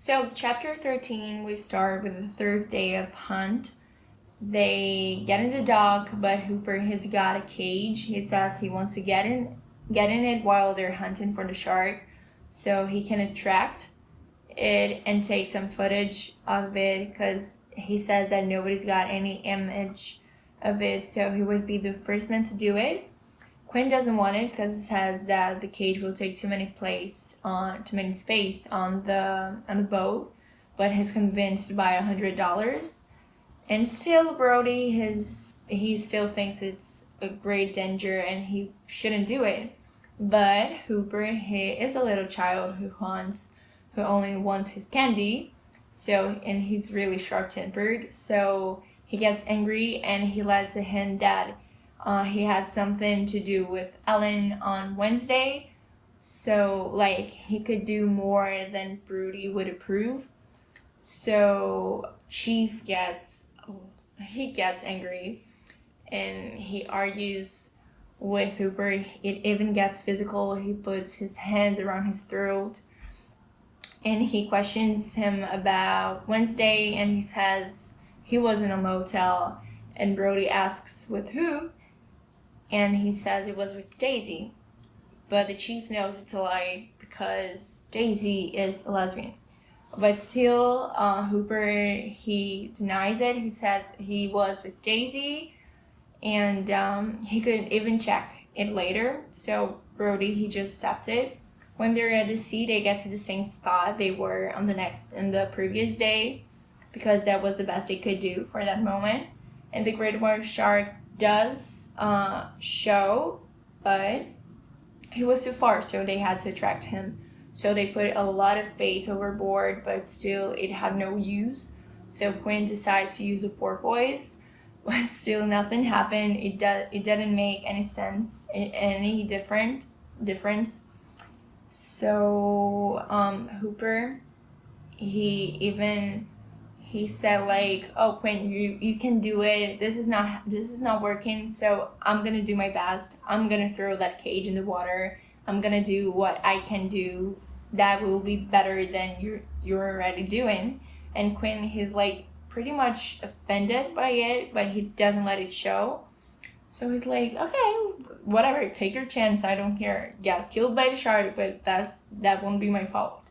So, chapter 13, we start with the third day of hunt. They get in the dock, but Hooper has got a cage. He says he wants to get in it while they're hunting for the shark, so he can attract it and take some footage of it, because he says that nobody's got any image of it, so he would be the first man to do it. Quinn doesn't want it because it says that the cage will take too many space on the boat, but he's convinced by $100. And still, Brody he still thinks it's a great danger and he shouldn't do it. But Hooper, he is a little child who only wants his candy. And he's really sharp-tempered. So he gets angry and he lets it hint that he had something to do with Ellen on Wednesday. So, he could do more than Brody would approve. So Chief gets angry and he argues with Hooper. It even gets physical. He puts his hands around his throat and he questions him about Wednesday, and he says he was in a motel, and Brody asks with who, and he says it was with Daisy. But the chief knows it's a lie because Daisy is a lesbian. But still, Hooper, he denies it. He says he was with Daisy, and he could even check it later. So Brody, he just accepts it. When they're at the sea, they get to the same spot they were on the previous day, because that was the best they could do for that moment. And the great white shark does show, but he was too far, so they had to attract him. So they put a lot of bait overboard, but still it had no use. So Quinn decides to use a porpoise, but still nothing happened. It didn't make any sense, any difference. So Hooper, he said oh Quinn, you can do it. This is not working. So I'm gonna do my best. I'm gonna throw that cage in the water. I'm gonna do what I can do. That will be better than you're already doing. And Quinn, he's pretty much offended by it, but he doesn't let it show. So he's like, okay, whatever, take your chance. I don't care. Get killed by the shark, but that won't be my fault.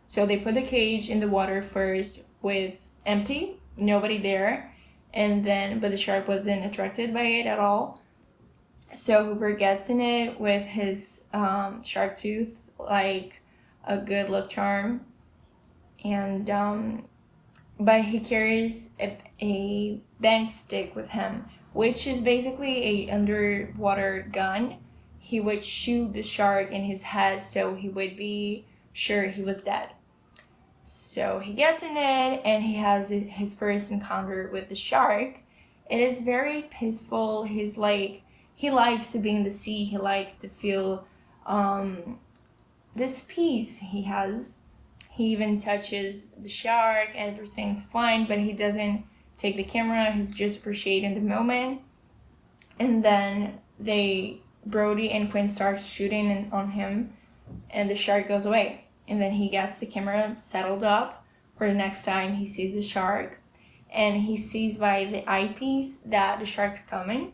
So they put the cage in the water first with empty, nobody there, but the shark wasn't attracted by it at all. So Hooper gets in it with his shark tooth, like a good luck charm, and but he carries a bang stick with him, which is basically a underwater gun. He would shoot the shark in his head, so he would be sure he was dead. So he gets in it and he has his first encounter with the shark. It is very peaceful. He likes to be in the sea. He likes to feel this peace he has. He even touches the shark. Everything's fine, but he doesn't take the camera. He's just appreciating the moment. And then Brody and Quinn start shooting on him, and the shark goes away. And then he gets the camera settled up for the next time he sees the shark. And he sees by the eyepiece that the shark's coming,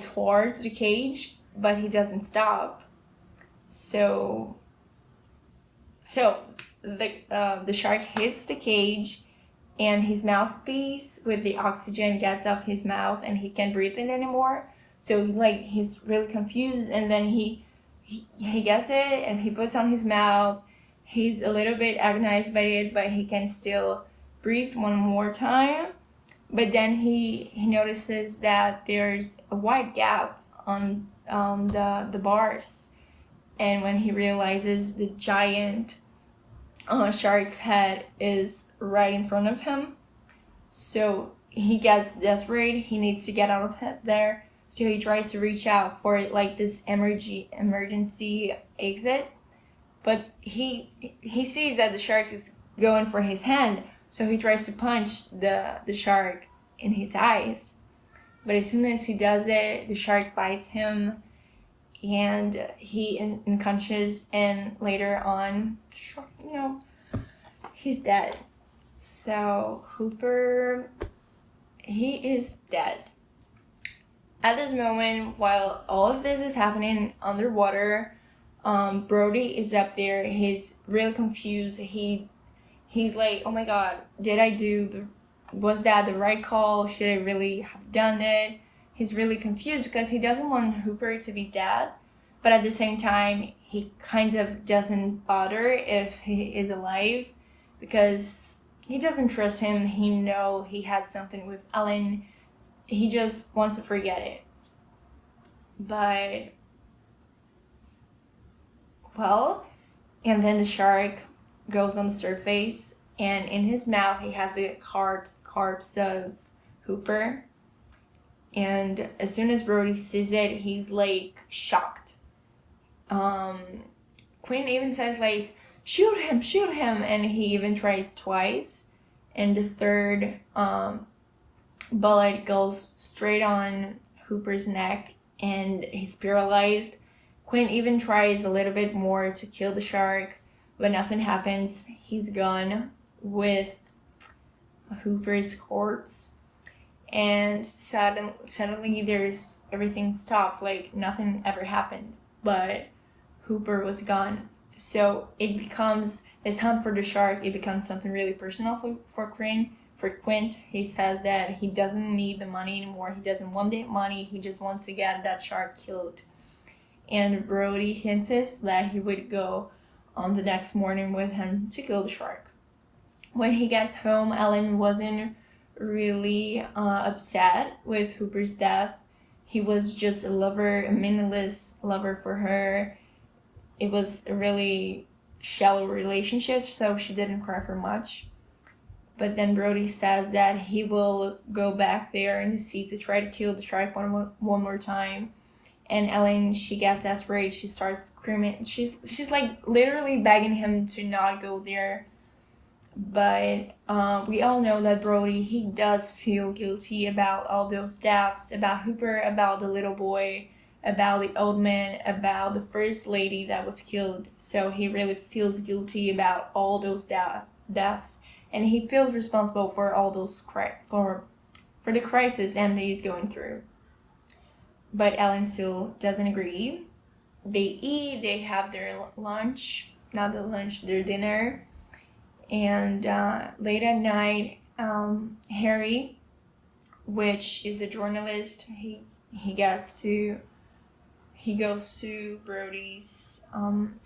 towards the cage, but he doesn't stop. So the shark hits the cage, and his mouthpiece with the oxygen gets off his mouth, and he can't breathe it anymore. So he's really confused, and then he gets it and he puts on his mouth. He's a little bit agonized by it, but he can still breathe one more time. But then he notices that there's a white gap on the bars, and when he realizes the giant shark's head is right in front of him, so he gets desperate. He needs to get out of there. So he tries to reach out for this emergency exit, but he sees that the shark is going for his hand, so he tries to punch the shark in his eyes. But as soon as he does it, the shark bites him, and he unconscious. And later on, he's dead. So Hooper, he is dead. At this moment, while all of this is happening underwater, Brody is up there. He's really confused. He's like, oh my god, was that the right call? Should I really have done it? He's really confused because he doesn't want Hooper to be dead, but at the same time, he kind of doesn't bother if he is alive because he doesn't trust him. He know he had something with Ellen. He just wants to forget it. But, well, and then the shark goes on the surface, and in his mouth he has the corpse of Hooper. And as soon as Brody sees it, he's like shocked. Quinn even says like, shoot him, and he even tries twice, and the third bullet goes straight on Hooper's neck, and he's paralyzed. Quinn even tries a little bit more to kill the shark, but nothing happens. He's gone with Hooper's corpse, and suddenly everything stopped, like nothing ever happened, but Hooper was gone. So it becomes this hunt for the shark. It becomes something really personal for Quinn. For Quint, he says that he doesn't need the money anymore. He doesn't want the money. He just wants to get that shark killed. And Brody hints that he would go on the next morning with him to kill the shark. When he gets home, Ellen wasn't really upset with Hooper's death. He was just a lover, a meaningless lover for her. It was a really shallow relationship, so she didn't cry for much. But then Brody says that he will go back there in the sea to try to kill the shark one more time. And Ellen, she gets desperate. She starts screaming. She's like literally begging him to not go there. But we all know that Brody, he does feel guilty about all those deaths, about Hooper, about the little boy, about the old man, about the first lady that was killed. So he really feels guilty about all those deaths. And he feels responsible for all those for the crisis Emily is going through. But Ellen still doesn't agree. They eat, they have their lunch, not the lunch, their dinner. And late at night, Harry, which is a journalist, he goes to Brody's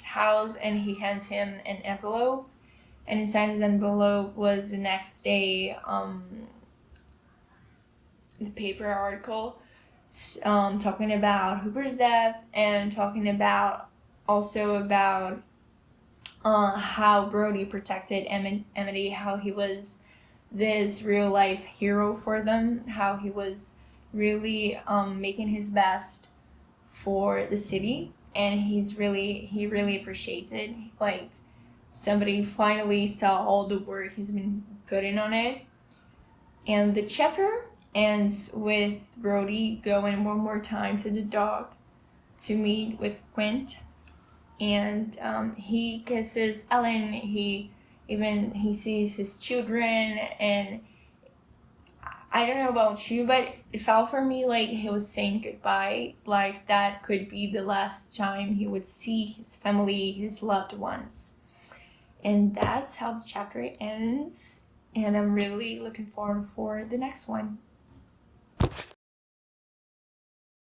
house, and he hands him an envelope. And inside his envelope was the next day the paper article talking about Hooper's death, and talking about how Brody protected Emily, how he was this real life hero for them, how he was really making his best for the city, and he really appreciates it. Like, somebody finally saw all the work he's been putting on it. And the chapter ends with Brody going one more time to the dock to meet with Quint. And he kisses Ellen. He sees his children. And I don't know about you, but it felt for me like he was saying goodbye. Like that could be the last time he would see his family, his loved ones. And that's how the chapter ends. And I'm really looking forward for the next one.